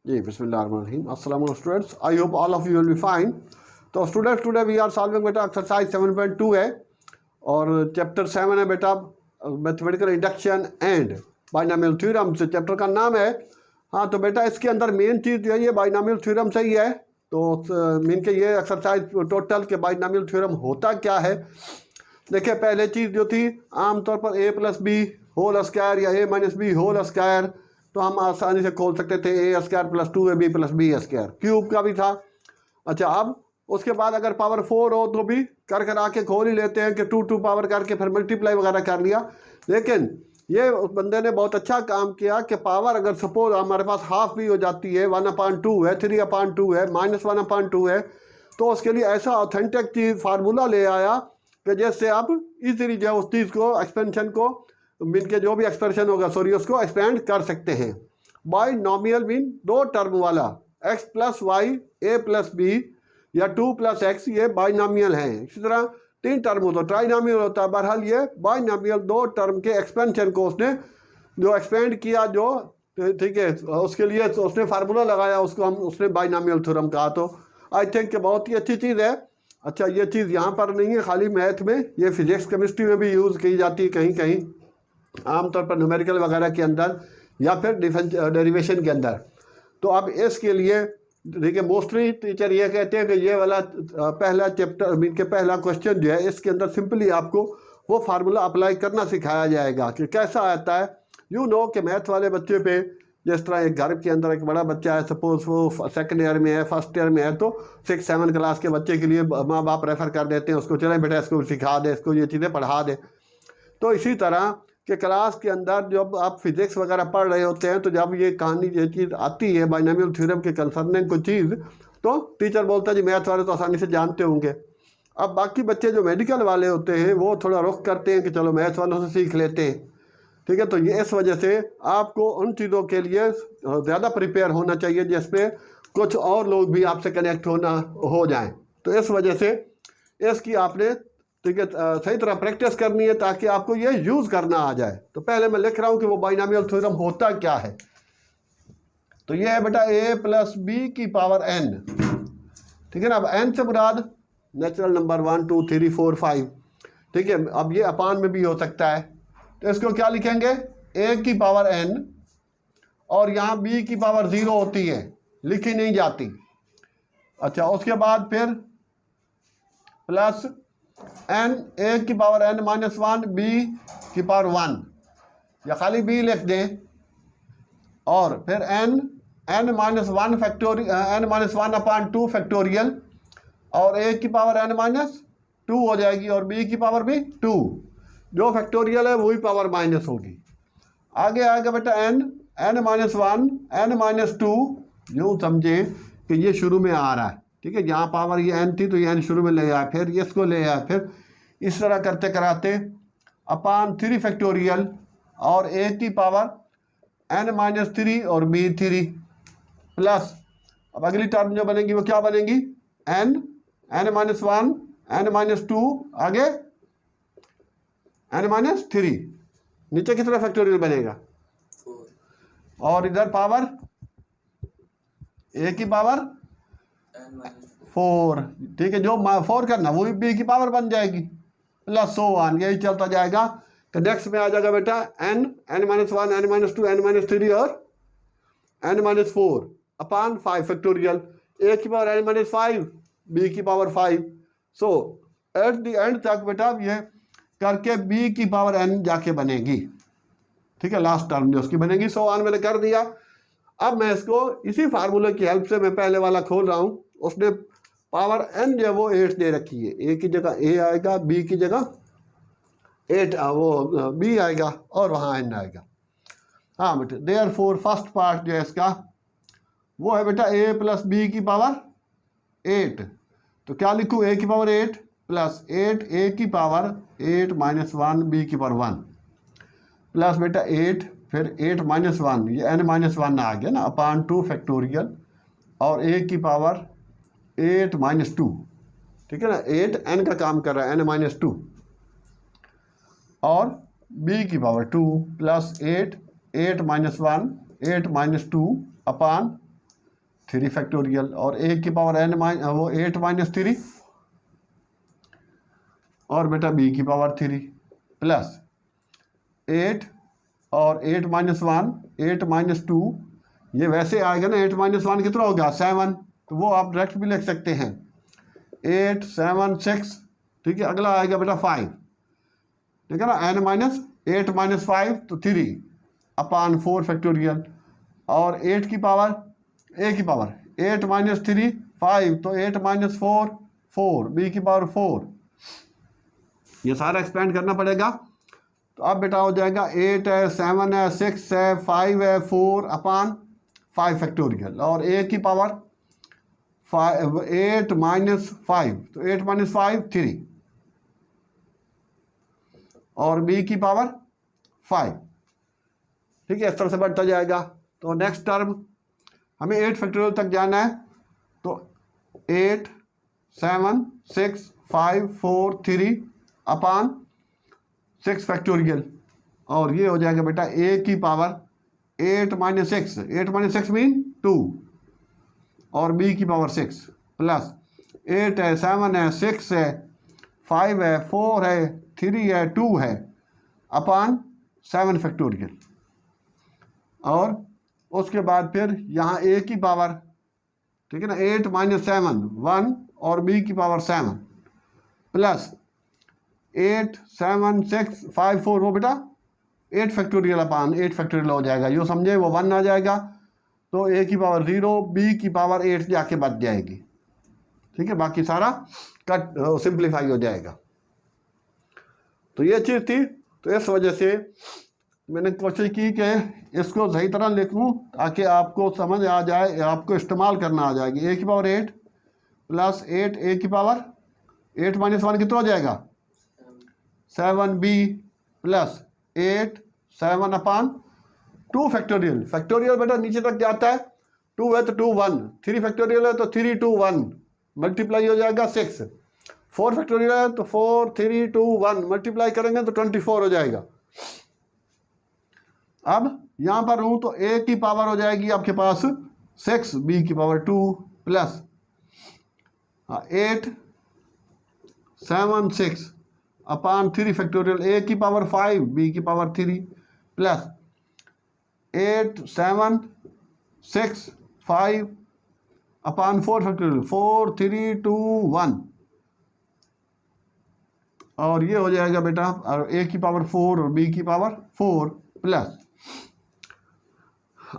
जी बिस्मिल्लाहिर्रहमानिर्रहीम। अस्सलाम वालेकुम students, I hope all of you will be fine. तो students today we are solving बेटा एक्सरसाइज 7.2 है और चैप्टर 7 है बेटा mathematical induction and binomial theorem से चैप्टर का नाम है। हाँ तो बेटा इसके अंदर मेन चीज़ जो है ये बाइनॉमियल थ्योरम से ही है। तो मीन के ये एक्सरसाइज टोटल के बाइनॉमियल थ्योरम होता क्या है। देखिए पहले चीज़ जो थी आमतौर पर a plus b whole square या a minus b whole square, तो हम आसानी से खोल सकते थे a square plus 2ab plus b square. Cube का भी था। अच्छा अब उसके बाद अगर पावर 4 हो तो भी कर आके खोल ही लेते हैं कि 2 पावर करके फिर मल्टीप्लाई वगैरह कर लिया। लेकिन ये उस बंदे ने बहुत अच्छा काम किया कि पावर अगर सपोज हमारे पास हाफ भी हो जाती है 1/2 है 3/2 है -1/2 है, तो उसके लिए ऐसा ऑथेंटिक चीज़ फार्मूला ले आया कि जैसे आप इजीली जो है उस चीज़ को एक्सपेंशन को मीन के जो भी एक्सप्रेशन होगा सॉरी उसको एक्सपेंड कर सकते हैं। बाइनॉमियल मीन दो टर्म वाला x plus y a plus b या 2 प्लस एक्स, ये बाइनॉमियल है। इसी तरह 3 टर्म होता है ट्राइनॉमियल होता है। बहरहाल ये बाइनॉमियल दो टर्म के एक्सपेंशन को उसने जो एक्सपेंड किया जो ठीक है उसके लिए तो उसने फार्मूला लगाया, उसको हम उसने बाइनॉमियल थ्योरम कहा। तो आई थिंक बहुत ही अच्छी चीज़ है। अच्छा ये चीज़ यहाँ पर नहीं है खाली मैथ में, ये फिजिक्स केमिस्ट्री में भी यूज़ की जाती है कहीं कहीं, आमतौर पर न्यूमेरिकल वगैरह के अंदर या फिर डिफरेंस डेरिवेशन के अंदर। तो अब इसके लिए देखिए मोस्टली टीचर ये कहते हैं कि ये वाला पहला चैप्टर मीन के पहला क्वेश्चन जो है इसके अंदर सिंपली आपको वो फार्मूला अप्लाई करना सिखाया जाएगा कि कैसा आता है। यू नो कि मैथ वाले बच्चे पे जिस तरह एक घर के अंदर एक बड़ा बच्चा है, सपोज वो सेकंड ईयर में है फर्स्ट ईयर में है, तो 6-7 क्लास के बच्चे के लिए माँ बाप रेफ़र कर देते हैं उसको, चले बेटा इसको सिखा दे, इसको ये चीज़ें पढ़ा दे। तो इसी तरह कि क्लास के अंदर जब आप फिजिक्स वगैरह पढ़ रहे होते हैं तो जब ये कहानी ये चीज़ आती है बाइनॉमियल थ्योरम के कंसर्निंग कोई चीज़, तो टीचर बोलता है जी मैथ वाले तो आसानी से जानते होंगे। अब बाकी बच्चे जो मेडिकल वाले होते हैं वो थोड़ा रुख करते हैं कि चलो मैथ वालों से सीख लेते हैं, ठीक है। तो ये इस वजह से आपको उन चीज़ों के लिए ज़्यादा प्रिपेयर होना चाहिए जिसमें कुछ और लोग भी आपसे कनेक्ट हो जाएं। तो इस वजह से इसकी आपने ठीक है सही तरह प्रैक्टिस करनी है ताकि आपको ये यूज़ करना आ जाए। तो पहले मैं लिख रहा हूँ कि वो बाइनॉमियल थ्योरम होता क्या है। तो ये है बेटा a प्लस बी की पावर n, ठीक है ना। अब n से मुराद नेचुरल नंबर 1 2 3 4 5, ठीक है। अब ये अपान में भी हो सकता है, तो इसको क्या लिखेंगे a की पावर n, और यहाँ b की पावर 0 होती है, लिखी नहीं जाती। अच्छा उसके बाद फिर प्लस n a की पावर n माइनस 1 b की पावर 1 या खाली b लिख दें, और फिर n minus 1 factorial n minus 1/2 factorial, और a की पावर n माइनस 2 हो जाएगी और b की पावर भी 2, जो फैक्टोरियल है वही पावर माइनस होगी। आगे आएगा बेटा n माइनस 1 n माइनस 2, यूँ समझें कि ये शुरू में आ रहा है, ठीक है। यहाँ पावर ये n थी तो ये n शुरू में ले आया, फिर ये इसको ले आया, फिर इस तरह करते कराते अपान 3 फैक्टोरियल और a की पावर n माइनस 3 और b 3 प्लस, अब अगली टर्म जो बनेगी वो क्या बनेगी n माइनस 1 n माइनस 2 आगे n माइनस 3, नीचे कितना फैक्टोरियल बनेगा 4, और इधर पावर a की पावर 4, ठीक है। जो 4 करना वही b की पावर बन जाएगी प्लस 1, यही चलता जाएगा। तो नेक्स्ट में आ जाएगा बेटा n minus 1 n minus 2 n minus 3 और n minus 4 upon 5 factorial, a की पावर n माइनस 5 b की power 5। So at the end तक बेटा ये करके b की पावर n जाके बनेगी, ठीक है। लास्ट टर्म जो उसकी बनेगी। सो ऑन मैंने कर दिया। अब मैं इसको इसी फार्मूले की हेल्प से मैं पहले वाला खोल रहा हूँ। उसने पावर n जो है वो 8 दे रखी है, a की जगह a आएगा, b की जगह 8 वो b आएगा और वहाँ n आएगा। हाँ बेटा देयरफॉर फर्स्ट पार्ट जो है इसका वो है बेटा a प्लस बी की पावर 8। तो क्या लिखूँ a की पावर 8 प्लस 8 a की पावर 8 माइनस 1 b की पावर 1 प्लस बेटा 8 फिर 8 माइनस 1, ये n माइनस 1 आ गया ना अपान 2 फैक्टोरियल, और a की पावर 8 माइनस 2, ठीक है ना। 8 n का काम कर रहा है n माइनस 2, और b की पावर 2 प्लस 8 8 माइनस 1 8 माइनस 2 अपान 3 फैक्टोरियल, और ए की पावर n वो 8 माइनस 3, और बेटा बी की पावर 3 प्लस 8 और 8 माइनस 1 8 माइनस 2, ये वैसे आएगा ना, 8 माइनस 1 कितना हो गया 7, तो वो आप डायरेक्ट भी लिख सकते हैं 8 7 6। ठीक है, अगला आएगा बेटा 5, ठीक है ना, n माइनस 8 माइनस 5 तो 3 अपान 4 फैक्टोरियल, और 8 की पावर a की पावर 8 माइनस 3 5 तो 8 माइनस 4 4, b की पावर 4, ये सारा एक्सपेंड करना पड़ेगा। तो अब बेटा हो जाएगा 8 है 7 है 6 है 5 है 4 अपान 5 फैक्टोरियल, और a की पावर 8 माइनस 5 तो 8 माइनस 5 3, और b की पावर 5। ठीक है, इस तरह से बढ़ता जाएगा। तो नेक्स्ट टर्म हमें 8 फैक्टोरियल तक जाना है, तो 8 7 6 5 4 3 अपान 6 फैक्टोरियल, और ये हो जाएगा बेटा a की पावर 8 माइनस 6, 8 माइनस 6 मीन 2, और b की पावर 6 प्लस 8 है 7 है 6 है 5 है 4 है 3 है 2 है अपान 7 फैक्टोरियल, और उसके बाद फिर यहाँ a की पावर, ठीक है ना, 8 माइनस 7 1, और b की पावर 7 प्लस 8 7 6 5 4, वो बेटा 8 फैक्टोरियल अपान 8 फैक्टोरियल हो जाएगा, जो समझे वो 1 आ जाएगा, तो a की पावर 0 b की पावर 8 जाके बच जाएगी। ठीक है, बाकी सारा कट सिंप्लीफाई हो जाएगा। तो ये चीज़ थी, तो इस वजह से मैंने कोशिश की कि इसको सही तरह लिख लूँ ताकि आपको समझ आ जाए, आपको इस्तेमाल करना आ जाएगी। a की पावर 8 प्लस 8 a की पावर 8 माइनस 1 कितना हो जाएगा 7b प्लस 8 7 अपान 2 फैक्टोरियल, फैक्टोरियल बेटा नीचे तक जाता है, 2 है तो 2 1, 3 फैक्टोरियल है तो 3 2 1 मल्टीप्लाई हो जाएगा 6, 4 फैक्टोरियल है तो 4 3 2 1 मल्टीप्लाई करेंगे तो 24 हो जाएगा। अब यहाँ पर हूँ तो a की पावर हो जाएगी आपके पास 6, b की power 2 plus 8 7 6 upon 3 factorial, a की पावर 5 b की पावर 3 प्लस 8 7 6 5 अपान 4 फैक्टोरियल 4 3 2 1, और ये हो जाएगा बेटा और a की पावर 4 और b की पावर 4 प्लस,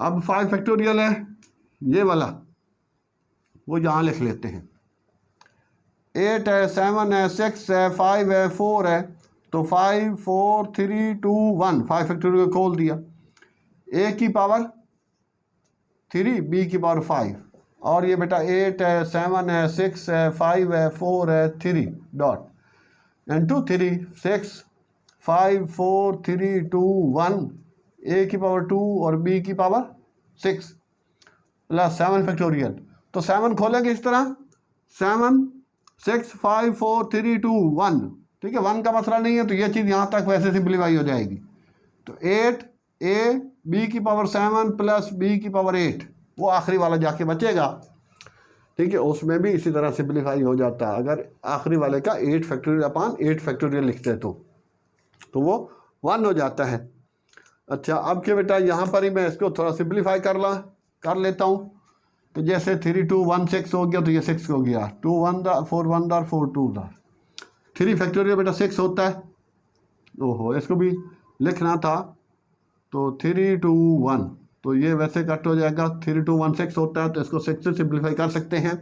अब 5 फैक्टोरियल है ये वाला, वो यहाँ लिख लेते हैं, 8 है 7 है 6 है 5 है 4 है, तो 5 4 3 2 1 5 फैक्टोरियल खोल दिया, a की पावर 3 b की पावर 5, और ये बेटा 8 है 7 है 6 है 5 है 4 है 3 डॉट इंटू 3 6 5 4 3 2 1 a की पावर 2 और b की पावर 6 प्लस 7 फैक्टोरियल, तो 7 खोलेंगे इस तरह 7 6 5 4 3 2 1, ठीक है, 1 का मसला नहीं है, तो ये चीज़ यहाँ तक वैसे सिंप्लीफाई हो जाएगी। तो 8 a b की पावर 7 प्लस b की पावर 8, वो आखिरी वाला जाके बचेगा। ठीक है, उसमें भी इसी तरह सिंप्लीफाई हो जाता है, अगर आखिरी वाले का 8 फैक्टोरियल अपान 8 फैक्टोरियल लिखते तो वो 1 हो जाता है। अच्छा, अब के बेटा यहाँ पर ही मैं इसको थोड़ा सिंप्लीफाई कर लेता हूँ, तो जैसे 3 2 1 6 हो गया, तो ये 6 हो गया, 2 1 दार 4 1 दार 4 2 दार, 3 फैक्टोरियल बेटा 6 होता है, ओहो इसको भी लिखना था, तो 3 2 1, तो ये वैसे कट हो जाएगा, 3 2 1 6 होता है, तो इसको 6 से सिंप्लीफाई कर सकते हैं,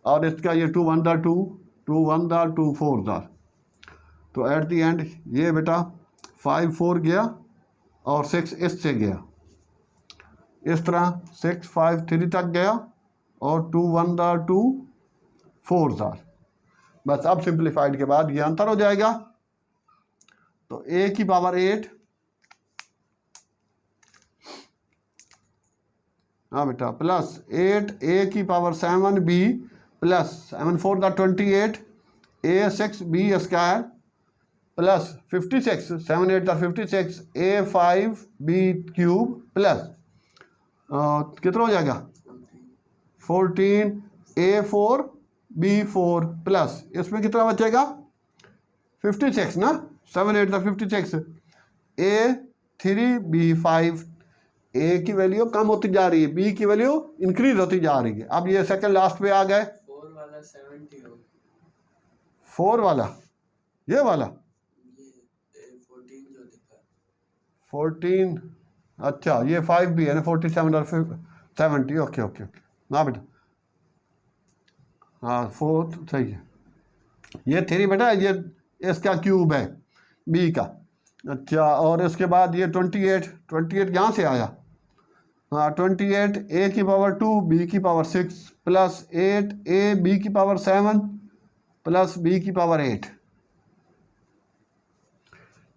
और इसका ये 2 1 दार 2 2 1 दार 2 4 दार, तो एट दी एंड ये बेटा 5 4 गया और 6 इससे गया, इस तरह 6 5 3 तक गया, और 2 1 दार 2 4 दार, बस अब सिंप्लीफाइड के बाद ये अंतर हो जाएगा, तो a की पावर 8, हाँ बेटा, प्लस 8 a की पावर 7 b प्लस 7 4 दार 28 a 6 b स्क्वायर प्लस 56 7 8 दार 56 a 5 b क्यूब प्लस कितना हो जाएगा 14a4 b4 प्लस इसमें कितना बचेगा 56 ना, 7 8 56, a3 b5, ए की वैल्यू कम होती जा रही है, बी की वैल्यू इंक्रीज होती जा रही है। अब ये सेकंड लास्ट पे आ गए, 4 वाला 70 हो, 4 वाला ये वाला ये 14 जो दिखा 14, अच्छा ये 5 भी है ना, 47 और 70, ओके ओके ओके, हाँ बेटा, हाँ 4 सही है, ये 3 बेटा, ये इसका क्यूब है बी का। अच्छा, और इसके बाद ये 28 यहाँ से आया, हाँ 28 ए की पावर 2 बी की पावर 6 प्लस 8 ए बी की पावर 7 प्लस बी की पावर 8।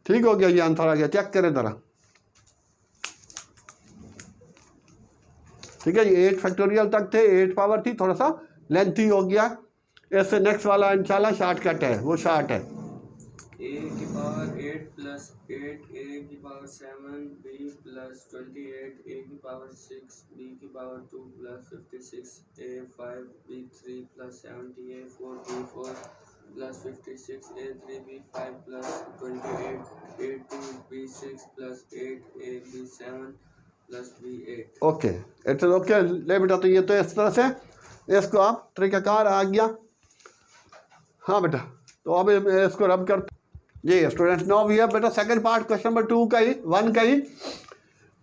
ठीक हो गया, ये आंसर आ गया, चेक करें जरा। ठीक है, ये 8 फैक्टोरियल तक थे, 8 पावर थी, थोड़ा सा लेंथी हो गया। इससे नेक्स्ट वाला इंशाल्लाह शॉर्टकट है, वो शॉर्ट है। ए की पावर 8 प्लस 8 ए की पावर 7 बी प्लस 28 ए की पावर 6 बी की power 2 plus 56 a 5 b 3 plus 70 a 4 b 4 plus 56 a 3 b 5 plus 28 a 2 b 6 plus 8 a b 7 plus b 8। Okay, it's okay ले बेटा, तो ये तो इस तरह से इसको आप तरीकाकार आ गया। हाँ बेटा, तो अब इसको रब कर जी स्टूडेंट्स, नाउ वी हैव बेटा सेकंड पार्ट क्वेश्चन नंबर 2 का ही 1 का ही।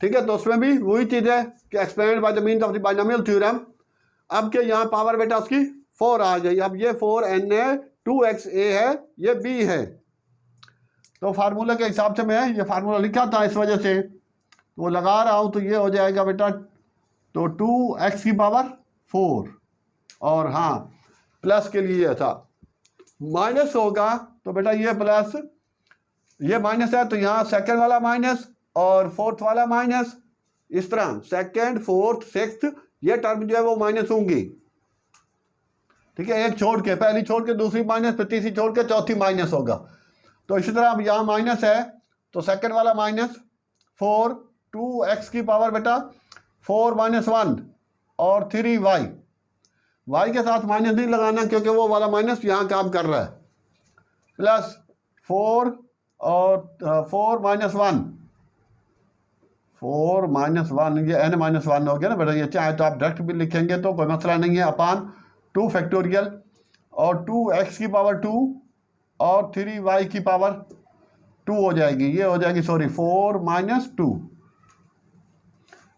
ठीक है, तो उसमें भी वही चीज़ है कि explained by the means of the binomial theorem. अब के यहाँ पावर बेटा उसकी 4 आ गई। अब ये 4n है, 2xa है, ये b है, तो फार्मूला के हिसाब से मैं ये फार्मूला लिखा था, इस वजह से तो वो लगा रहा हूँ। तो ये हो जाएगा बेटा, तो 2x की पावर 4, और हाँ प्लस के लिए था, माइनस होगा तो बेटा ये प्लस, ये माइनस है तो यहाँ सेकंड वाला माइनस और फोर्थ वाला माइनस, इस तरह सेकंड फोर्थ सिक्स्थ ये टर्म जो है वो माइनस होंगी। ठीक है, एक छोड़ के, पहली छोड़ के दूसरी माइनस, फिर तीसरी छोड़ के चौथी माइनस होगा। तो इसी तरह अब यहाँ माइनस है तो सेकंड वाला माइनस 4, 2x की पावर बेटा 4 - 1 और 3y, y के साथ माइनस नहीं लगाना क्योंकि वो वाला माइनस यहाँ काम कर रहा है, प्लस 4 और 4 - 1, 4 - 1, ये n - 1 हो गया ना बेटा। ये चाहे तो आप डायरेक्ट भी लिखेंगे तो कोई मसला नहीं है, अपान 2 फैक्टोरियल और 2x की पावर 2 और 3y की पावर 2 हो जाएगी, ये हो जाएगी sorry 4 - 2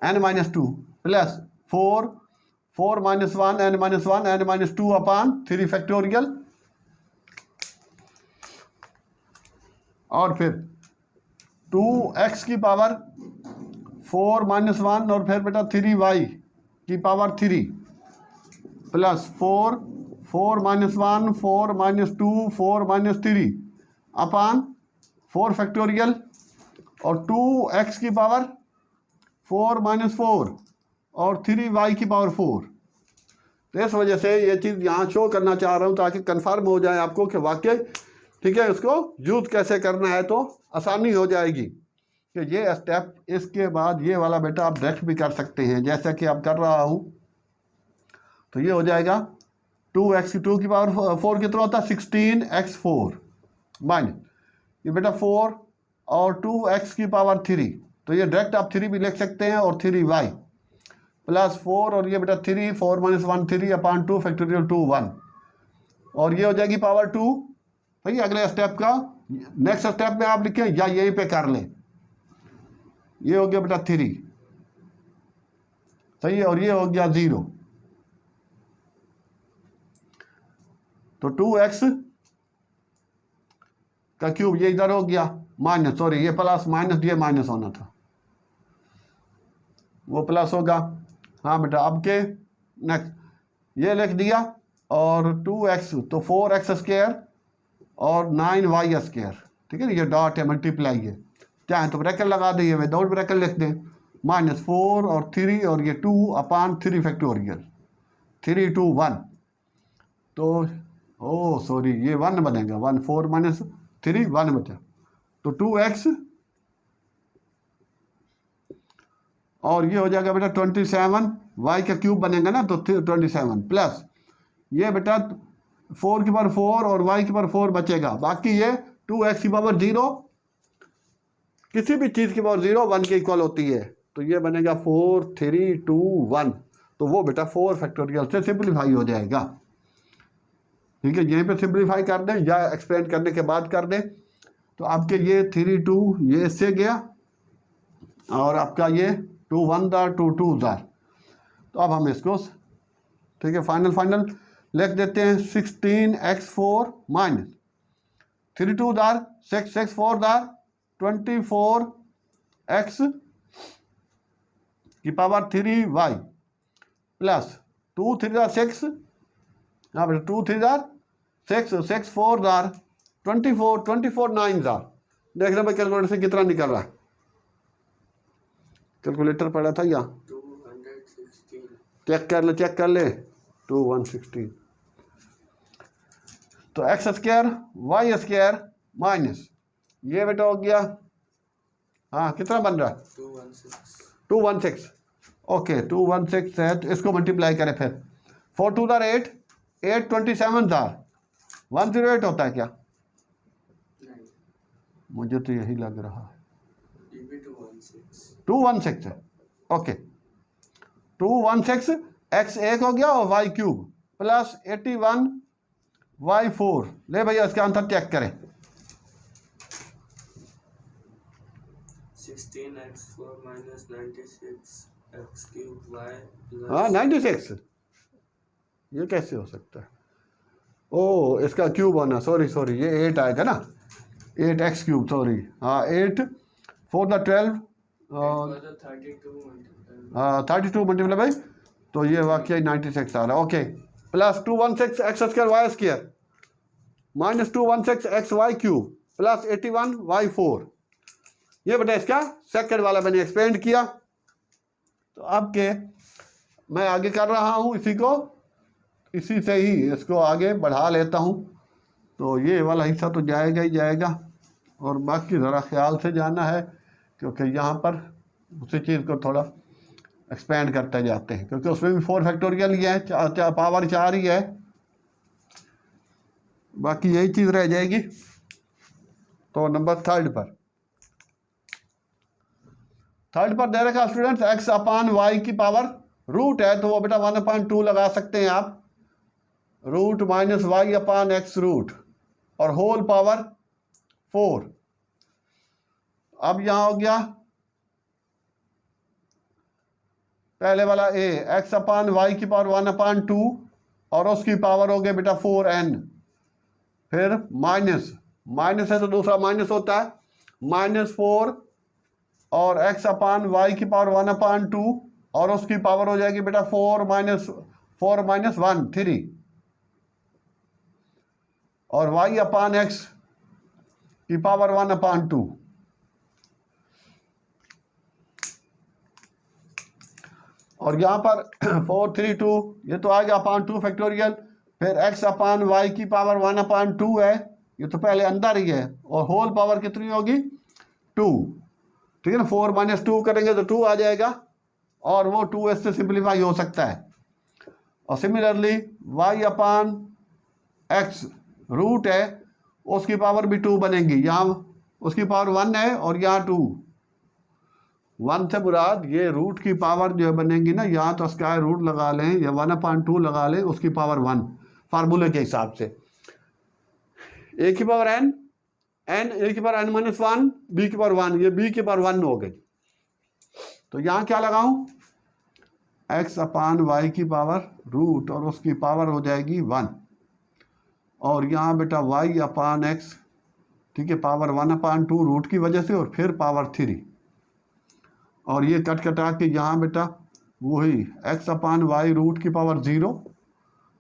n - 2 plus 4 - 1 n - 1 n - 2 अपान 3 फैक्टोरियल, और फिर 2x की पावर 4 - 1 और फिर बेटा 3y की पावर 3 प्लस 4 - 1 4 - 2 4 - 3 अपान 4 फैक्टोरियल, और 2x की पावर 4 - 4 और 3y की पावर 4। तो इस वजह से ये चीज़ यहाँ शो करना चाह रहा हूँ ताकि कंफर्म हो जाए आपको कि वाकई ठीक है, उसको यूज़ कैसे करना है, तो आसानी हो जाएगी कि ये स्टेप, इसके बाद ये वाला बेटा आप डायरेक्ट भी कर सकते हैं जैसा कि आप कर रहा हूँ। तो ये हो जाएगा 2x 2 की पावर 4 कितना होता है 16x4 माइनस ये बेटा 4 और 2x की पावर 3, तो ये डायरेक्ट आप 3 भी लिख सकते हैं, और 3y प्लस 4 और ये बेटा 3 4 - 1 3 अपान 2 फैक्टोरियल 2 1, और ये हो जाएगी पावर 2। सही, अगले स्टेप का नेक्स्ट स्टेप में आप लिखें या यहीं पे कर लें, ये हो गया बेटा 3, सही है, और ये हो गया 0, तो 2x का क्यूब ये इधर हो गया माइनस, सॉरी ये प्लस माइनस, ये माइनस होना था, वो प्लस होगा। हाँ बेटा, अब के नेक्स्ट ये लिख दिया, और 2x तो 4x² और 9y²। ठीक है, ये डॉट है, मल्टीप्लाई है, चाहे तो ब्रैकेट लगा दें, विदाउट ब्रैकेट लिख दें, -4 और 3 और ये 2 अपान 3 फैक्टोरियल 3 2 1, तो ओ सॉरी ये 1 बनेगा, 1 4 - 3 1 बचा, तो 2x और ये हो जाएगा बेटा 27 वाई का क्यूब बनेगा ना, तो 27 प्लस ये बेटा 4 की पावर 4 और वाई की पावर 4 बचेगा, बाकी ये 2x की पावर 0, किसी भी चीज़ की पावर 0 1 के इक्वल होती है, तो ये बनेगा 4 3 2 1, तो वो बेटा 4 फैक्टोरियल से सिंप्लीफाई हो जाएगा। ठीक है, यहीं पे सिंप्लीफाई कर दें या एक्सपेंड करने के बाद कर दें, तो आपके ये 3 2 ये इससे गया और आपका ये 2 1 दार 2 2 दार, तो अब हम इसको ठीक है फाइनल लिख देते हैं 16x4 माइनस 3 2 दार 6 6 4 दार 24x की पावर 3y प्लस 2 3 दार 6, यहाँ पर 2 3 दार 6 6 4 दार 24 24 9 दार। देख रहे भाई कैलकुलेटर से कितना निकल रहा है, कैलकुलेटर पड़ा था यहाँ, 216 चेक कर ले 2116, तो x square y square minus ये बेटा हो गया, हाँ कितना बन रहा है 216, ओके 216 है, तो इसको मल्टीप्लाई करें फिर 4 2 दार 8 8 27 दार 108 होता है क्या, मुझे तो यही लग रहा है 216 है, ओके 216 एक्स 1 हो गया और वाई क्यूब प्लस 81 वाई 4, ले भैया इसका आंसर चेक करें 16x4 minus 96x cube y हाँ plus 96, ये कैसे हो सकता है, ओ इसका क्यूब होना, सॉरी ये 8 आएगा ना, 8x क्यूब, सॉरी हाँ 8 4 द 12 32 मल्टीप्लाई बाई, तो ये वाकई 96 आ रहा है, okay plus 216 x square y square minus 216 x y cube plus 81 y 4, ये बेटा इसका सेकंड वाला मैंने एक्सपेंड किया, तो अब के मैं आगे कर रहा हूँ इसी से ही इसको आगे बढ़ा लेता हूँ, तो ये वाला हिस्सा तो जाएगा ही जाएगा, और बाकी ज़रा ख्याल से जाना है क्योंकि यहाँ पर उसी चीज़ को थोड़ा एक्सपेंड करते जाते हैं, क्योंकि उसमें भी 4 फैक्टोरियल ही है, पावर 4 ही है, बाकी यही चीज़ रह जाएगी। तो नंबर थर्ड पर दे रखा स्टूडेंट्स x अपान वाई की पावर रूट है, तो वो बेटा 1/2 लगा सकते हैं आप, रूट माइनस वाई अपान एक्स रूट और होल पावर 4। अब यहाँ हो गया पहले वाला a x अपान वाई की पावर 1/2 और उसकी पावर हो गया बेटा 4n, फिर माइनस है तो दूसरा माइनस होता है, -4 और x अपान वाई की पावर 1/2 और उसकी पावर हो जाएगी बेटा 4 माइनस 1 3 और y अपान x की पावर 1/2। और यहाँ पर 4 3 2 ये तो आ गया अपान 2 फैक्टोरियल, फिर x अपान वाई की पावर 1/2 है, ये तो पहले अंदर ही है, और होल पावर कितनी होगी 2, ठीक है ना, 4 माइनस 2 करेंगे तो 2 आ जाएगा, और वो 2s से सिंप्लीफाई हो सकता है। और सिमिलरली y अपान x रूट है, उसकी पावर भी 2 बनेगी, यहाँ उसकी पावर 1 है और यहाँ 2, 1 से मुराद ये रूट की पावर जो बनेगी ना, यहाँ तो स्क्वायर रूट लगा लें या 1/2 लगा लें, उसकी पावर 1 फार्मूले के हिसाब से, a की पावर n a की पावर n-1 b की पावर 1, ये b की पावर 1 हो गई, तो यहाँ क्या लगाऊं x अपान वाई की पावर रूट और उसकी पावर हो जाएगी 1, और यहाँ बेटा y अपान x, ठीक है, पावर 1/2 रूट की वजह से और फिर पावर 3, और ये कटा के यहाँ बेटा वही x अपान वाई रूट की पावर 0,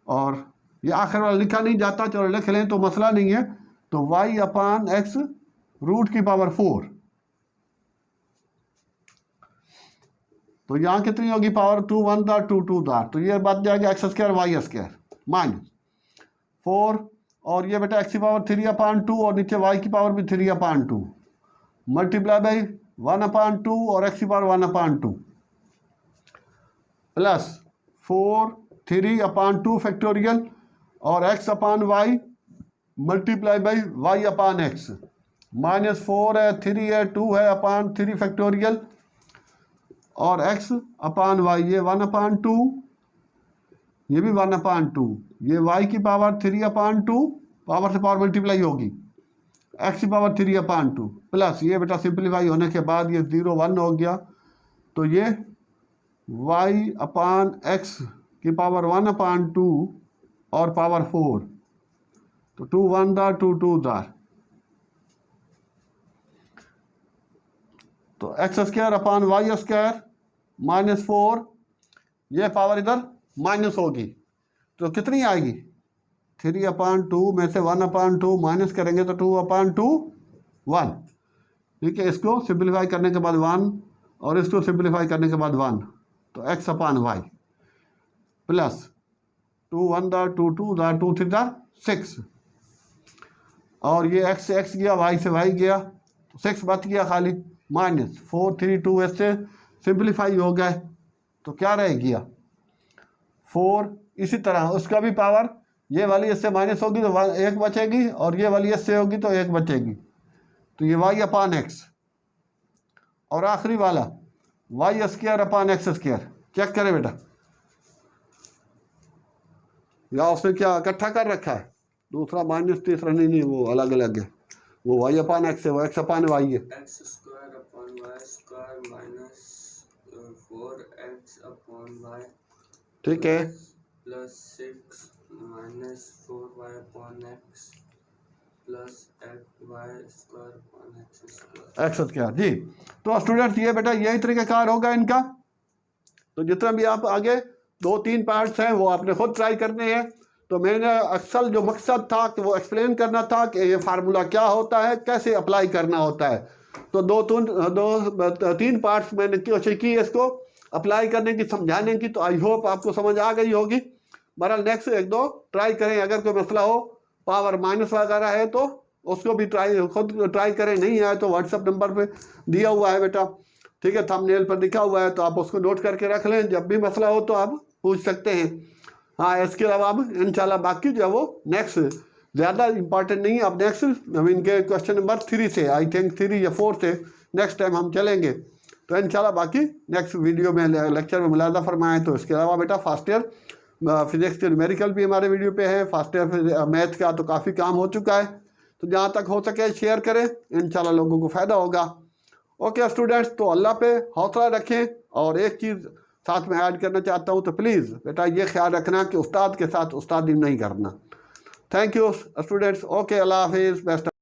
और ये आखिर वाला लिखा नहीं जाता, चलो लिख लें तो मसला नहीं है, तो y अपान x रूट की पावर 4, तो यहाँ कितनी होगी पावर 2 1 दार 2 2 दार, तो ये बच जाएगा x square y square minus 4, और ये बेटा x की पावर 3/2 और नीचे y की पावर भी 3/2 मल्टीप्लाई बाई 1/2 और x की पावर 1/2, प्लस 4 3 अपान 2 फैक्टोरियल और x upon y multiply by y upon x, -4 है, 3 है, 2 है, अपान 3 फैक्टोरियल और x अपान वाई, ये 1 अपान 2, ये भी 1 अपान 2, ये y की पावर 3 अपान 2, पावर से पावर मल्टीप्लाई होगी, x की पावर 3 अपान 2 प्लस ये बेटा सिंप्लीफाई होने के बाद ये 0 1 हो गया, तो ये y अपान x की पावर 1 अपान 2 और पावर 4, तो 2 1 दार 2 2 दार, तो x square upon y square -4, ये पावर इधर माइनस होगी, तो कितनी आएगी 3 अपान 2 में से 1 अपान 2 माइनस करेंगे तो 2 अपान 2 1, ठीक है। इसको सिंप्लीफाई करने के बाद 1 और इसको सिंप्लीफाई करने के बाद 1, तो x अपान वाई प्लस 2 1 दार 2 2 दार 2 3 दार 6, और ये x से x गया, y से y गया, तो 6 बच गया खाली, -4 3 2 इससे सिंप्लीफाई हो गए, तो क्या रह गया 4। इसी तरह उसका भी पावर, ये वाली इससे माइनस होगी तो 1 बचेगी और ये वाली इससे होगी तो 1 बचेगी, तो ये y अपान एक्स, और आखिरी वाला y square upon x square. Check करें बेटा, या उसने क्या इकट्ठा कर रखा है, दूसरा माइनस तीसरा नहीं, वो अलग अलग है, वो वाई अपान एक्स है, वो एक्स अपान वाई है, x square upon y square minus 4x upon y, ठीक है, plus 6 minus 4y upon x plus y square upon x square जी। तो स्टूडेंट्स ये बेटा यही तरीकाकार होगा इनका, तो जितना भी आप आगे 2-3 पार्ट्स हैं वो आपने खुद ट्राई करने हैं। तो मैंने अक्सर जो मकसद था कि वो एक्सप्लेन करना था कि ये फार्मूला क्या होता है, कैसे अप्लाई करना होता है, तो 2-3 पार्ट्स मैंने कोशिश की इसको अप्लाई करने की, समझाने की, तो आई होप आपको समझ आ गई होगी। बहरहाल नेक्स्ट 1-2 ट्राई करें, अगर कोई मसला हो पावर माइनस वगैरह है तो उसको भी खुद ट्राई करें, नहीं आए तो व्हाट्सअप नंबर पे दिया हुआ है बेटा, ठीक है, थंबनेल पर लिखा हुआ है, तो आप उसको नोट करके रख लें, जब भी मसला हो तो आप पूछ सकते हैं। हाँ, इसके अलावा अब इंशाल्लाह बाकी जो है वो नेक्स्ट ज़्यादा इंपॉर्टेंट नहीं है, अब नेक्स्ट इनके क्वेश्चन नंबर 3 से, आई थिंक 3 या 4 से नेक्स्ट टाइम हम चलेंगे, तो इंशाल्लाह बाकी नेक्स्ट वीडियो में लेक्चर में मुलाज़ा फरमाएँ। तो इसके अलावा बेटा फर्स्ट ईयर फिजिक्स के न्यूमेरिकल भी हमारे वीडियो पे है, फर्स्ट ईयर मैथ का तो काफ़ी काम हो चुका है, तो जहाँ तक हो सके शेयर करें, इंशाल्लाह लोगों को फ़ायदा होगा। ओके स्टूडेंट्स, तो अल्लाह पे हौसला रखें, और एक चीज़ साथ में ऐड करना चाहता हूँ, तो प्लीज़ बेटा ये ख्याल रखना कि उस्ताद के साथ उस्तादी नहीं करना। थैंक यू स्टूडेंट्स, ओके, अल्लाह हाफिज़, बेस्ट।